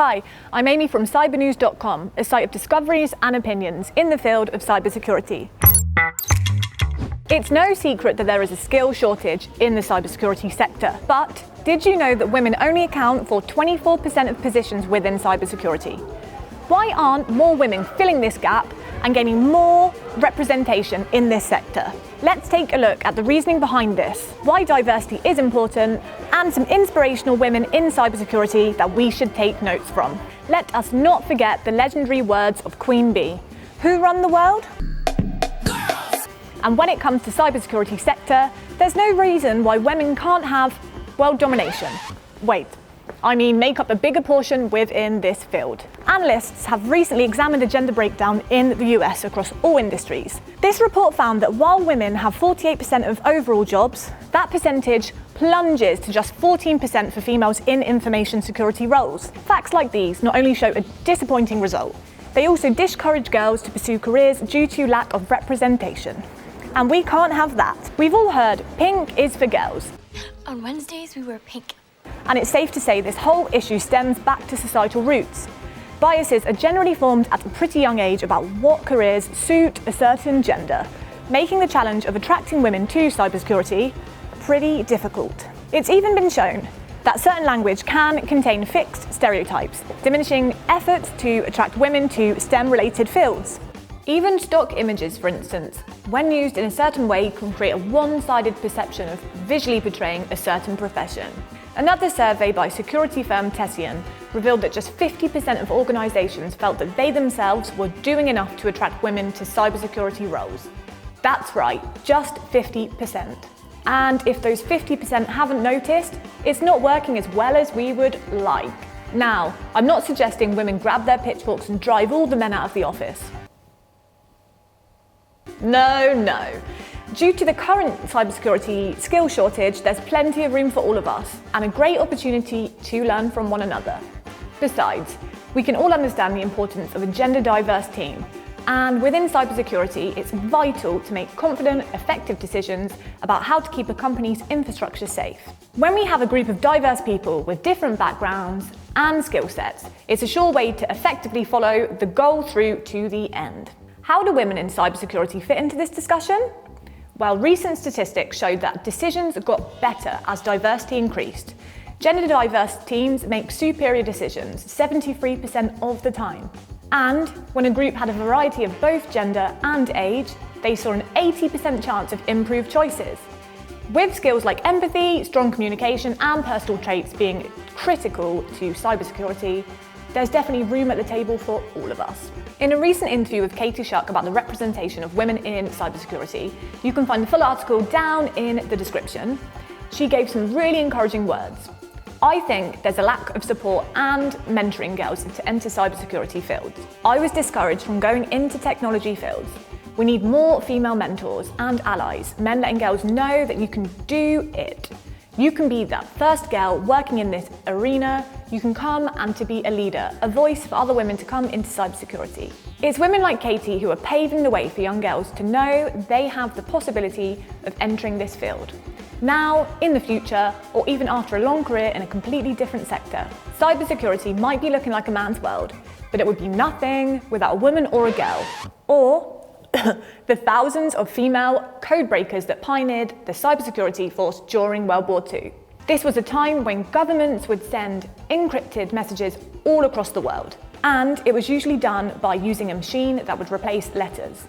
Hi, I'm Amy from Cybernews.com, a site of discoveries and opinions in the field of cybersecurity. It's no secret that there is a skill shortage in the cybersecurity sector, but did you know that women only account for 24% of positions within cybersecurity? Why aren't more women filling this gap and gaining more representation in this sector? Let's take a look at the reasoning behind this, why diversity is important, and some inspirational women in cybersecurity that we should take notes from. Let us not forget the legendary words of Queen Bee. Who run the world? Girls! And when it comes to cybersecurity sector, there's no reason why women can't have world domination. Wait, I mean make up a bigger portion within this field. Analysts have recently examined the gender breakdown in the US across all industries. This report found that while women have 48% of overall jobs, that percentage plunges to just 14% for females in information security roles. Facts like these not only show a disappointing result, they also discourage girls to pursue careers due to lack of representation. And we can't have that. We've all heard pink is for girls. On Wednesdays we wear pink. And it's safe to say this whole issue stems back to societal roots. Biases are generally formed at a pretty young age about what careers suit a certain gender, making the challenge of attracting women to cybersecurity pretty difficult. It's even been shown that certain language can contain fixed stereotypes, diminishing efforts to attract women to STEM-related fields. Even stock images, for instance, when used in a certain way, can create a one-sided perception of visually portraying a certain profession. Another survey by security firm Tessian revealed that just 50% of organisations felt that they themselves were doing enough to attract women to cybersecurity roles. That's right, just 50%. And if those 50% haven't noticed, it's not working as well as we would like. Now, I'm not suggesting women grab their pitchforks and drive all the men out of the office. No. Due to the current cybersecurity skill shortage, there's plenty of room for all of us and a great opportunity to learn from one another. Besides, we can all understand the importance of a gender-diverse team, and within cybersecurity, it's vital to make confident, effective decisions about how to keep a company's infrastructure safe. When we have a group of diverse people with different backgrounds and skill sets, it's a sure way to effectively follow the goal through to the end. How do women in cybersecurity fit into this discussion? Well, recent statistics showed that decisions got better as diversity increased. Gender-diverse teams make superior decisions 73% of the time. And when a group had a variety of both gender and age, they saw an 80% chance of improved choices. With skills like empathy, strong communication, and personal traits being critical to cybersecurity, there's definitely room at the table for all of us. In a recent interview with Katie Shuck about the representation of women in cybersecurity, you can find the full article down in the description. She gave some really encouraging words. I think there's a lack of support and mentoring girls to enter cybersecurity fields. I was discouraged from going into technology fields. We need more female mentors and allies, men letting girls know that you can do it. You can be that first girl working in this arena. You can come and to be a leader, a voice for other women to come into cybersecurity. It's women like Katie who are paving the way for young girls to know they have the possibility of entering this field. Now, in the future, or even after a long career in a completely different sector. Cybersecurity might be looking like a man's world, but it would be nothing without a woman or a girl. Or the thousands of female code breakers that pioneered the cybersecurity force during World War II. This was a time when governments would send encrypted messages all across the world, and it was usually done by using a machine that would replace letters.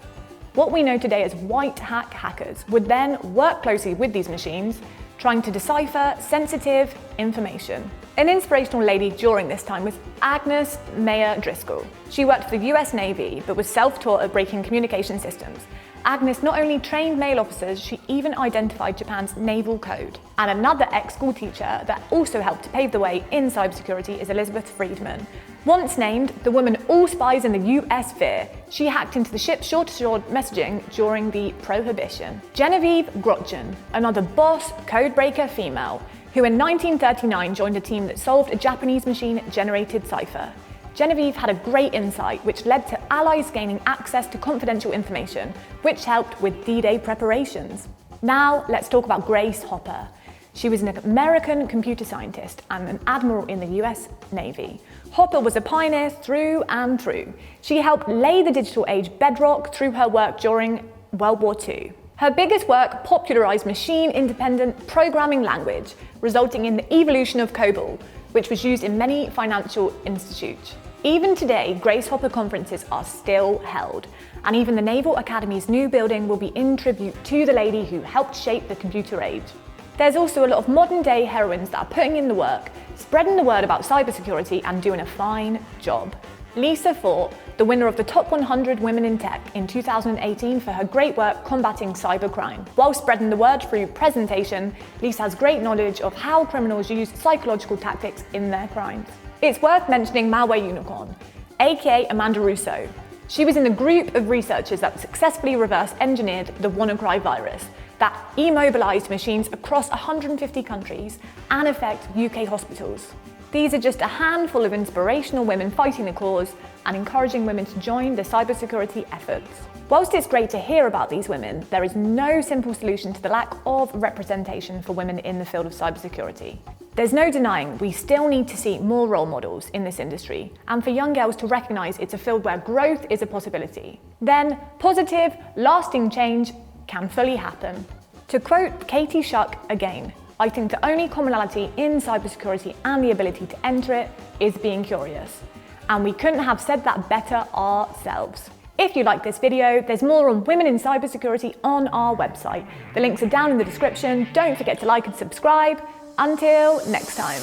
What we know today as white hat hackers would then work closely with these machines, trying to decipher sensitive information. An inspirational lady during this time was Agnes Meyer Driscoll. She worked for the US Navy, but was self-taught at breaking communication systems. Agnes not only trained male officers, she even identified Japan's naval code. And another ex-school teacher that also helped to pave the way in cybersecurity is Elizebeth Friedman. Once named the woman all spies in the US fear, she hacked into the ship's shore-to-shore messaging during the Prohibition. Genevieve Grotjan, another boss codebreaker female, who in 1939 joined a team that solved a Japanese machine-generated cipher. Genevieve had a great insight which led to allies gaining access to confidential information, which helped with D-Day preparations. Now let's talk about Grace Hopper. She was an American computer scientist and an admiral in the US Navy. Hopper was a pioneer through and through. She helped lay the digital age bedrock through her work during World War II. Her biggest work popularized machine-independent programming language, resulting in the evolution of COBOL, which was used in many financial institutes. Even today, Grace Hopper conferences are still held, and even the Naval Academy's new building will be in tribute to the lady who helped shape the computer age. There's also a lot of modern-day heroines that are putting in the work, spreading the word about cybersecurity and doing a fine job. Lisa Forte, the winner of the Top 100 Women in Tech in 2018 for her great work combating cybercrime. While spreading the word through presentation, Lisa has great knowledge of how criminals use psychological tactics in their crimes. It's worth mentioning Malware Unicorn, aka Amanda Russo. She was in the group of researchers that successfully reverse engineered the WannaCry virus that immobilized machines across 150 countries and affect UK hospitals. These are just a handful of inspirational women fighting the cause and encouraging women to join the cybersecurity efforts. Whilst it's great to hear about these women, there is no simple solution to the lack of representation for women in the field of cybersecurity. There's no denying we still need to see more role models in this industry, and for young girls to recognise it's a field where growth is a possibility. Then, positive, lasting change can fully happen. To quote Katie Shuck again, I think the only commonality in cybersecurity and the ability to enter it is being curious. And we couldn't have said that better ourselves. If you like this video, there's more on women in cybersecurity on our website. The links are down in the description. Don't forget to like and subscribe. Until next time.